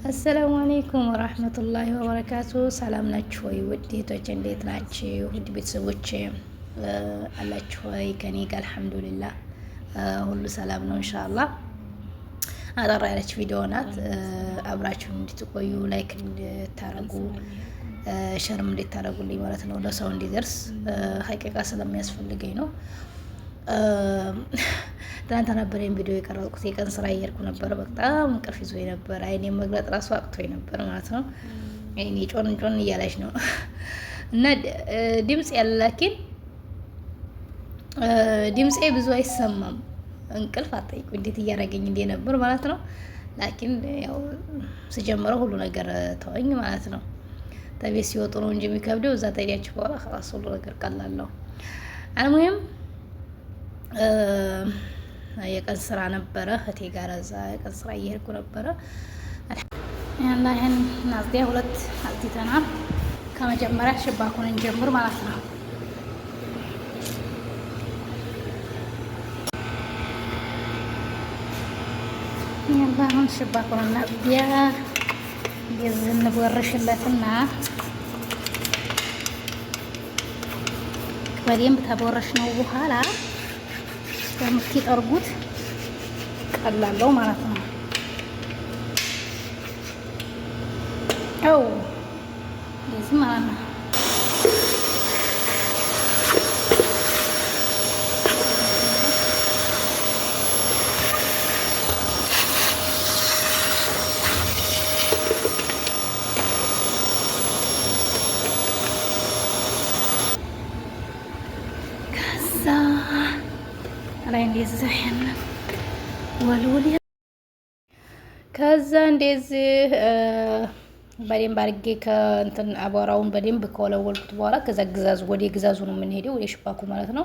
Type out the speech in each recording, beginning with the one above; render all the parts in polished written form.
አሰላሙ አለይኩም ወራህመቱላሂ ወበረካቱ። ሰላም ናችሁ ወይ ውድ እህቶቼ? እንዴት ናችሁ? ውድ ቤተሰቦቼ አላችሁ ወይ? ከኔ ጋር አልሐምዱሊላህ ሁሉ ሰላም ነው ኢንሻአላህ። አጠር ያለች ቪዲዮ ናት። አብራችሁ እንድትቆዩ ላይክ እንድታረጉ ሸርም እንድታረጉልኝ ማለት ነው፣ ለሰው እንዲደርስ ሀቂቃ ስለሚያስፈልገኝ ነው። ትናንት ነበር ቪዲዮ የቀረጽኩት። የቀን ስራ እየሄድኩ ነበር። በጣም እንቅልፍ ይዞኝ ነበር። አይኔ መግለጥ ራሱ አቅቶኝ ነበር ማለት ነው። አይኔ ጮን ጮን እያለች ነው እና ድምጽ ያለ ላኪን ድምጼ ብዙ አይሰማም። እንቅልፍ አጠይቁ እንዴት እያደረገኝ እንዴ ነበር ማለት ነው። ላኪን ያው ስጀምረው ሁሉ ነገር ተወኝ ማለት ነው። ተቤት ሲወጡ ነው እንጂ የሚከብደው፣ እዛ ተዲያችሁ በኋላ خلاص ሁሉ ነገር ቀላል ነው። አልሙሂም የቀን ስራ ነበረ እህቴ ጋር እዛ የቀን ስራ እየሄድኩ ነበረ። ያላ ይሄን ናዝዲያ ሁለት አልቲተናል። ከመጀመሪያ ሽባኩን እንጀምር ማለት ነው። ያላ አሁን ሽባኩን ናዝዲያ የዝን ቦርሽለትና በደንብ ተቦረሽ ነው በኋላ የምትጠርጉት ቀላለው ማለት ነው። አው ለዚህ ማለት ነው። ላይ እንደዚህ ወልወል ከዛ እንደዚህ በደንብ አድርጌ ከእንትን አቧራውን በደንብ ከወለወልኩት በኋላ ከዛ ግዛዙ ወደ ግዛዙ ነው የምንሄደው፣ ወደ ሽባኩ ማለት ነው።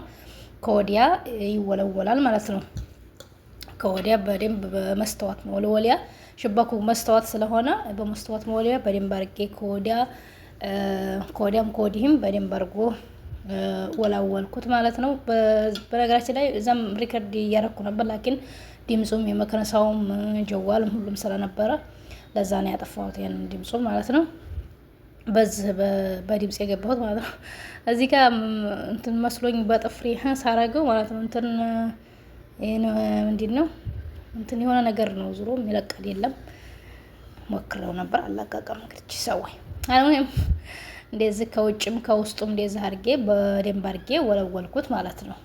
ከወዲያ ይወለወላል ማለት ነው። ከወዲያ በደንብ በመስተዋት መወልወሊያ፣ ሽባኩ መስተዋት ስለሆነ በመስተዋት መወልወሊያ በደንብ አድርጌ ከወዲያም ከወዲህም በደንብ አድርጎ ወላወልኩት ማለት ነው። በነገራችን ላይ እዛም ሪከርድ እያረኩ ነበር፣ ላኪን ድምጹም የመከነሳውም ጀዋልም ሁሉም ስለነበረ ለዛ ነው ያጠፋሁት ያን ድምጹ ማለት ነው። በዚህ በድምጽ የገባሁት ማለት ነው። እዚህ ጋር እንትን መስሎኝ በጥፍሬ ሳረገው ማለት ነው። እንትን ምንድን ነው እንትን የሆነ ነገር ነው ዙሮ የሚለቀል የለም። ሞክረው ነበር አላቃቀም። እንግዲህ ሰዋይ አሁን እንደዚህ ከውጭም ከውስጡም እንደዚህ አድርጌ በደንብ አድርጌ ወለወልኩት ማለት ነው።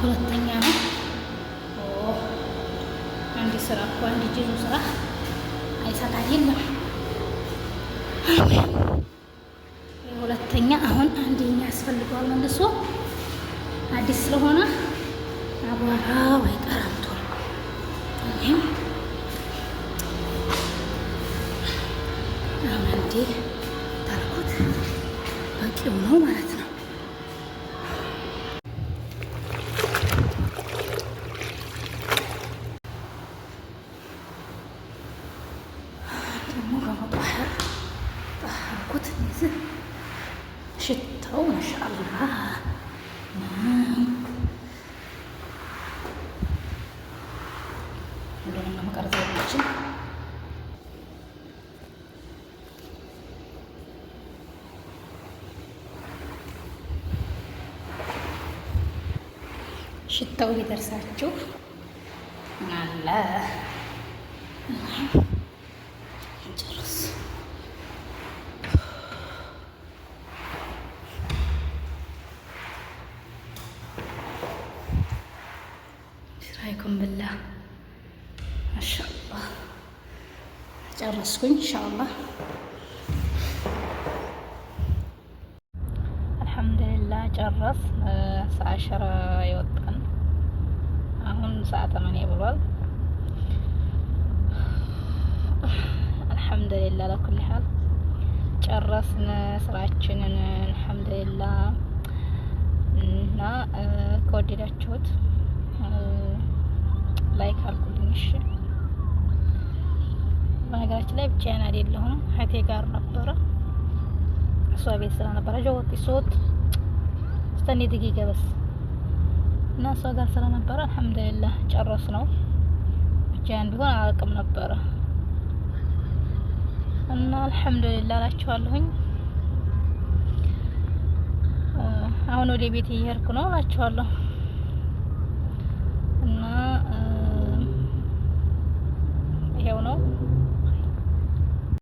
ሁለተኛ ነው። አንድ ስራ እኮ አንድ ጅሩ ስራ አይሰጣል የለም። ሁለተኛ አሁን አንደኛ ያስፈልገዋል መልሶ አዲስ ስለሆነ አቧራው አይቀርም ቶሎ። አሁን አንዴ ታልኩት በቂው ነው ማለት ነው። ደግሞ በመጣህር ጠህርኩት እዚህ ሽታው ማሻአላህ ሁሉንም ለመቀረጽ ያለችን ሽታው ቢደርሳችሁ አለ ጨርስ። ራይኩም ብላ ማሻአላህ ጨረስኩኝ ኢንሻአላህ። ጨረስ ሰዓት የወጣን አሁን ሰዓት 8 ብሏል። አልሐምዱሊላህ ለኩል ሐል ጨረስን ስራችንን አልሐምዱሊላህ። እና ከወደዳችሁት ላይክ አድርጉልኝ እሺ። በነገራችን ላይ ብቻዬን አይደለሁም እህቴ ጋር ነበረ። እሷ ቤት ስለነበረ ጀወት ሶት استني دقيقة بس እና እሷ ጋር ስለነበረ አልሐምዱሊላህ ጨረስ ነው። ብቻዬን ቢሆን አላውቅም ነበረ እና አልሐምዱሊላህ እላችኋለሁኝ። አሁን ወደ ቤት እየሄድኩ ነው እላችኋለሁ።